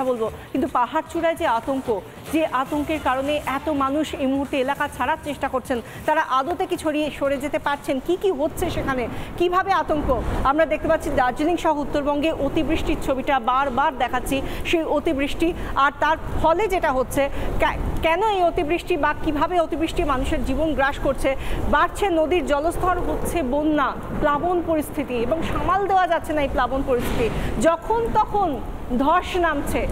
বলবো কিন্তু পাহাড় চূড়ায় যে আতঙ্কের কারণে এত মানুষ এই মুহূর্তে এলাকা ছাড়ার চেষ্টা করছেন, তারা আদতে কি সরে যেতে পারছেন? কি হচ্ছে সেখানে, কিভাবে আতঙ্ক আমরা দেখতে পাচ্ছি? দার্জিলিং সহ উত্তরবঙ্গে অতিবৃষ্টির ছবিটা বারবার দেখাচ্ছি, সেই অতিবৃষ্টি আর তার ফলে যেটা হচ্ছে, কেন এই অতিবৃষ্টি বা কিভাবে অতিবৃষ্টি মানুষের জীবন গ্রাস করছে, বাড়ছে নদীর জলস্তর, হচ্ছে বন্যা, প্লাবন পরিস্থিতি এবং সামাল দেওয়া যাচ্ছে না এই প্লাবন পরিস্থিতি। যখন তখন ধস নামছে,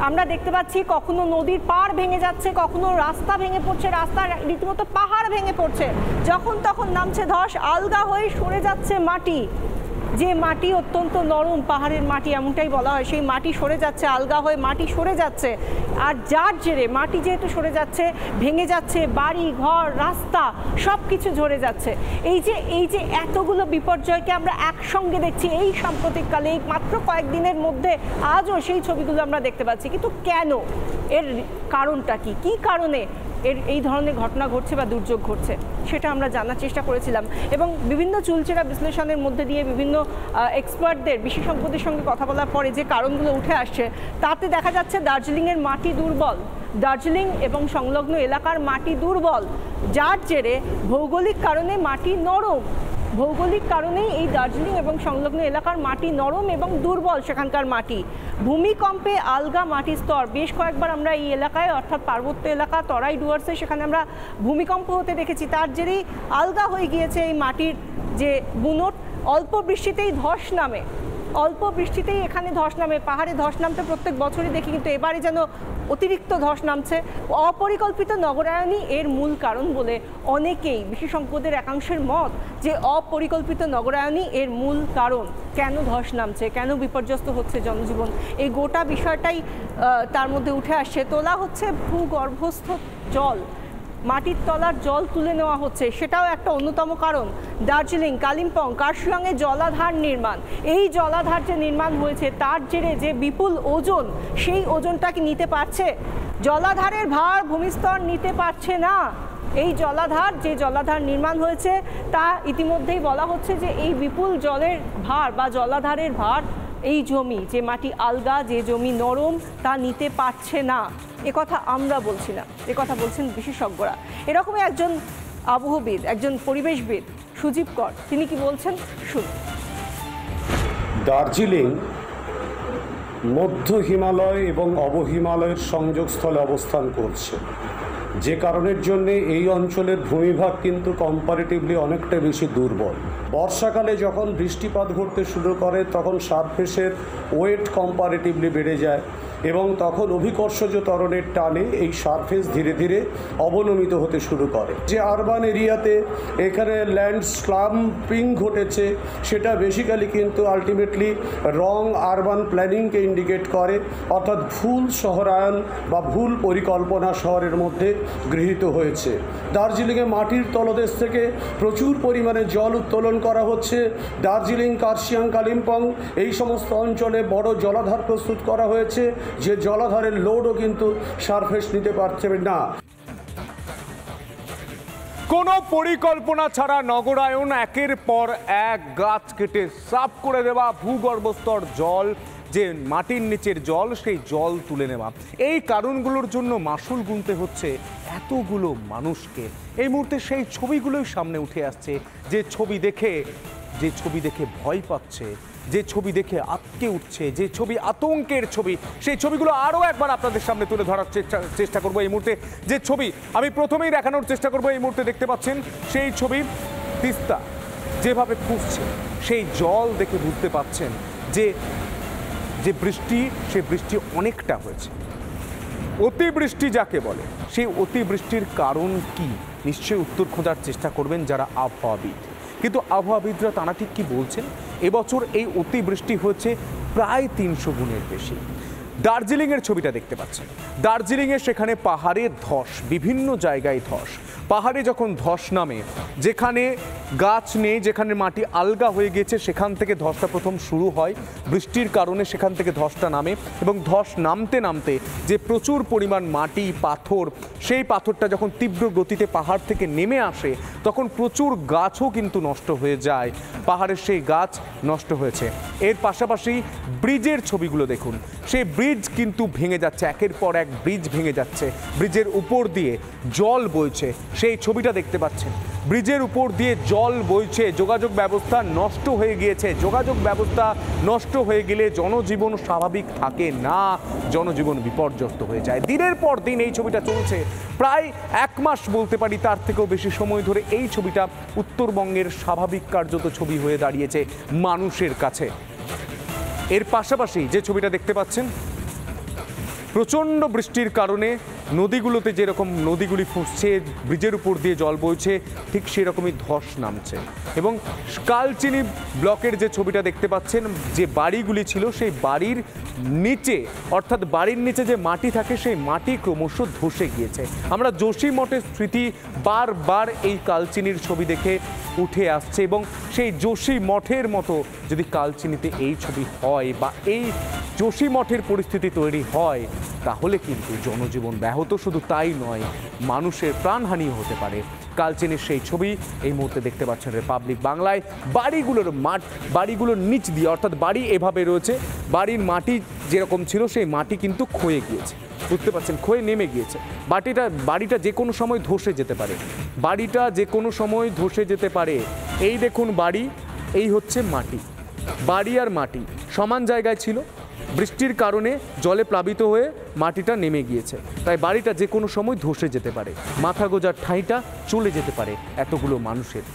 আমরা দেখতে পাচ্ছি কখনো নদীর পাড় ভেঙে যাচ্ছে, কখনো রাস্তা ভেঙে পড়ছে, রাস্তা রীতিমতো পাহাড় ভেঙে পড়ছে। যখন তখন নামছে ধস, আলগা হয়ে সরে যাচ্ছে মাটি, যে মাটি অত্যন্ত নরম, পাহাড়ের মাটি এমনটাই বলা হয়, সেই মাটি সরে যাচ্ছে, আলগা হয়ে মাটি সরে যাচ্ছে। আর যার জেরে মাটি যেহেতু সরে যাচ্ছে, ভেঙে যাচ্ছে বাড়ি ঘর, রাস্তা, সব কিছু ঝরে যাচ্ছে। এই যে এতগুলো বিপর্যয়কে আমরা একসঙ্গে দেখছি এই সাম্প্রতিককালে, এই মাত্র কয়েকদিনের মধ্যে আজও সেই ছবিগুলো আমরা দেখতে পাচ্ছি। কিন্তু কেন, এর কারণটা কি কারণে এই ধরনের ঘটনা ঘটছে বা দুর্যোগ ঘটছে, সেটা আমরা জানার চেষ্টা করেছিলাম এবং বিভিন্ন চুলচেরা বিশ্লেষণের মধ্যে দিয়ে বিভিন্ন এক্সপার্টদের, বিশেষজ্ঞদের সঙ্গে কথা বলার পরে যে কারণগুলো উঠে আসছে, তাতে দেখা যাচ্ছে দার্জিলিংয়ের মাটি দুর্বল, দার্জিলিং এবং সংলগ্ন এলাকার মাটি দুর্বল, যার জেরে ভৌগোলিক কারণে মাটি নরম। ভৌগোলিক কারণেই এই দার্জিলিং এবং সংলগ্ন এলাকার মাটি নরম এবং দুর্বল। সেখানকার মাটি ভূমিকম্পে আলগা মাটির স্তর, বেশ কয়েকবার আমরা এই এলাকায়, অর্থাৎ পার্বত্য এলাকা তরাই ডুয়ার্সে, সেখানে আমরা ভূমিকম্প হতে দেখেছি, তার জেরেই আলগা হয়ে গিয়েছে এই মাটির যে বুনট। অল্প বৃষ্টিতেই ধস নামে, অল্প বৃষ্টিতেই এখানে ধস নামে। পাহাড়ে ধস নামতে প্রত্যেক বছরই দেখি, কিন্তু এবারে যেন অতিরিক্ত ধস নামছে। অপরিকল্পিত নগরায়নই এর মূল কারণ বলে অনেকেই, বিশেষজ্ঞদের একাংশের মত, যে অপরিকল্পিত নগরায়নই এর মূল কারণ। কেন ধস নামছে, কেন বিপর্যস্ত হচ্ছে জনজীবন, এই গোটা বিষয়টাই তার মধ্যে উঠে আসছে। তোলা হচ্ছে ভূগর্ভস্থ জল, মাটির তলার জল তুলে নেওয়া হচ্ছে, সেটাও একটা অন্যতম কারণ। দার্জিলিং, কালিম্পং, কার্শিয়াংয়ে জলাধার নির্মাণ, এই জলাধার যে নির্মাণ হয়েছে তার জেরে যে বিপুল ওজন, সেই ওজনটা কি নিতে পারছে? জলাধারের ভার ভূমিস্তর নিতে পারছে না। এই যে জলাধার নির্মাণ হয়েছে, তা ইতিমধ্যেই বলা হচ্ছে যে এই বিপুল জলের ভার বা জলাধারের ভার এই জমি, যে মাটি আলগা, যে জমি নরম, তা নিতে পারছে না। একথা আমরা বলছি না, একথা বলছেন বিশেষজ্ঞরা। এরকমই একজন আবহবিদ, একজন পরিবেশবিদ, সুজীব কর, তিনি কি বলছেন শুনুন। দার্জিলিং মধ্য হিমালয় এবং অবহিমালয়ের সংযোগস্থলে অবস্থান করছে, যে কারণের জন্যে এই অঞ্চলের ভূমিভাগ কিন্তু কম্পারেটিভলি অনেকটা বেশি দুর্বল। বর্ষাকালে যখন বৃষ্টিপাত ঘটতে শুরু করে, তখন সারফেসের ওয়েট কম্পারেটিভলি বেড়ে যায় এবং তখন অভিকর্ষজ ত্বরণের টানে এই সারফেস ধীরে ধীরে অবনমিত হতে শুরু করে। যে আরবান এরিয়াতে এখানে ল্যান্ড স্লাম্পিং ঘটেছে, সেটা বেসিক্যালি কিন্তু আলটিমেটলি রং আরবান প্ল্যানিংকে ইন্ডিকেট করে, অর্থাৎ ভুল শহরায়ন বা ভুল পরিকল্পনা শহরের মধ্যে গৃহীত হয়েছে। দার্জিলিংয়ে মাটির তলদেশ থেকে প্রচুর পরিমাণে জল উত্তোলন করা হচ্ছে। দার্জিলিং, কার্শিয়াং, কালিম্পং এই সমস্ত অঞ্চলে বড় জলাধার প্রস্তুত করা হয়েছে, যে জলাধারের লোডও কিন্তু সারফেস নিতে পারছে না। কোনো পরিকল্পনা ছাড়া নগরায়ন, একের পর এক গাছ কেটে সাফ করে দেওয়া, ভূগর্ভস্তর জল, যে মাটির নিচের জল, সেই জল তুলে নেওয়া, এই কারণগুলোর জন্য মাসুল গুনতে হচ্ছে এতগুলো মানুষকে। এই মুহূর্তে সেই ছবিগুলোই সামনে উঠে আসছে, যে ছবি দেখে ভয় পাচ্ছে, যে ছবি দেখে আটকে উঠছে, যে ছবি আতঙ্কের ছবি, সেই ছবিগুলো আরও একবার আপনাদের সামনে তুলে ধরার চেষ্টা করবো। এই মুহূর্তে যে ছবি আমি প্রথমেই দেখানোর চেষ্টা করবো, এই মুহূর্তে দেখতে পাচ্ছেন সেই ছবি, তিস্তা যেভাবে ফুঁসছে, সেই জল দেখে বুঝতে পাচ্ছেন যে বৃষ্টি, সেই বৃষ্টি অনেকটা হয়েছে। অতিবৃষ্টি যাকে বলে, সেই অতিবৃষ্টির কারণ কি, নিশ্চয়ই উত্তর খোঁজার চেষ্টা করবেন যারা আবহাওয়াবিদ। কিন্তু আবহাওয়াবিদরা তারা ঠিক কি বলছেন? এবছর এই অতিবৃষ্টি হয়েছে প্রায় 300 গুণের বেশি। দার্জিলিংয়ের ছবিটা দেখতে পাচ্ছেন, দার্জিলিংয়ে সেখানে পাহাড়ে ধস, বিভিন্ন জায়গায় ধস, পাহাড়ে যখন ধস নামে, যেখানে গাছ নেই, যেখানে মাটি আলগা হয়ে গেছে, সেখান থেকে ধসটা প্রথম শুরু হয়। বৃষ্টির কারণে সেখান থেকে ধসটা নামে এবং ধস নামতে নামতে যে প্রচুর পরিমাণ মাটি পাথর, সেই পাথরটা যখন তীব্র গতিতে পাহাড় থেকে নেমে আসে তখন প্রচুর গাছও কিন্তু নষ্ট হয়ে যায়। পাহাড়ের সেই গাছ নষ্ট হয়েছে। এর পাশাপাশি ব্রিজের ছবিগুলো দেখুন, সেই ব্রিজ কিন্তু ভেঙে যাচ্ছে, একের পর এক ব্রিজ ভেঙে যাচ্ছে। ব্রিজের উপর দিয়ে জল বইছে, সেই ছবিটা দেখতে পাচ্ছেন। ব্রিজের উপর দিয়ে জল বইছে, যোগাযোগ ব্যবস্থা নষ্ট হয়ে গিয়েছে। যোগাযোগ ব্যবস্থা নষ্ট হয়ে গেলে জনজীবন স্বাভাবিক থাকে না, জনজীবন বিপর্যস্ত হয়ে যায়। দিনের পর দিন এই ছবিটা চলছে, প্রায় 1 মাস বলতে পারি, তার থেকেও বেশি সময় ধরে এই ছবিটা উত্তরবঙ্গের স্বাভাবিক কার্যত ছবি হয়ে দাঁড়িয়েছে মানুষের কাছে। এর পাশাপাশি যে ছবিটা দেখতে পাচ্ছেন, প্রচণ্ড বৃষ্টির কারণে নদীগুলোতে যেরকম নদীগুলি ফুসছে, ব্রিজের উপর দিয়ে জল বইছে, ঠিক সেরকমই ধস নামছে। এবং কালচিনি ব্লকের যে ছবিটা দেখতে পাচ্ছেন, যে বাড়িগুলি ছিল সেই বাড়ির নিচে, অর্থাৎ বাড়ির নিচে যে মাটি থাকে সেই মাটি ক্রমশ ধসে গিয়েছে। আমরা যোশী মঠের স্মৃতি বারবার এই কালচিনির ছবি দেখে উঠে আসছে এবং সেই যোশী মঠের মতো যদি কালচিনিতে এই ছবি হয় বা এই যোশী মঠের পরিস্থিতি তৈরি হয়, তাহলে কিন্তু জনজীবন ব্যাহত, শুধু তাই নয়, মানুষের প্রাণহানিও হতে পারে। কালচিনির সেই ছবি এই মুহূর্তে দেখতে পাচ্ছেন রিপাবলিক বাংলায়। বাড়িগুলোর নিচ দিয়ে, অর্থাৎ বাড়ি এভাবে রয়েছে, বাড়ির মাটি যেরকম ছিল সেই মাটি কিন্তু ক্ষয়ে গিয়েছে, বুঝতে পারছেন, ক্ষয়ে নেমে গিয়েছে। বাড়িটা যে কোনো সময় ধসে যেতে পারে, বাড়িটা যে কোনো সময় ধসে যেতে পারে। এই দেখুন বাড়ি, এই হচ্ছে মাটি, বাড়ি আর মাটি সমান জায়গায় ছিল, বৃষ্টির কারণে জলে প্লাবিত হয়ে মাটিটা নেমে গিয়েছে, তাই বাড়িটা যে কোনো সময় ধসে যেতে পারে, মাথা গোজার ঠাঁইটা চলে যেতে পারে এতগুলো মানুষের।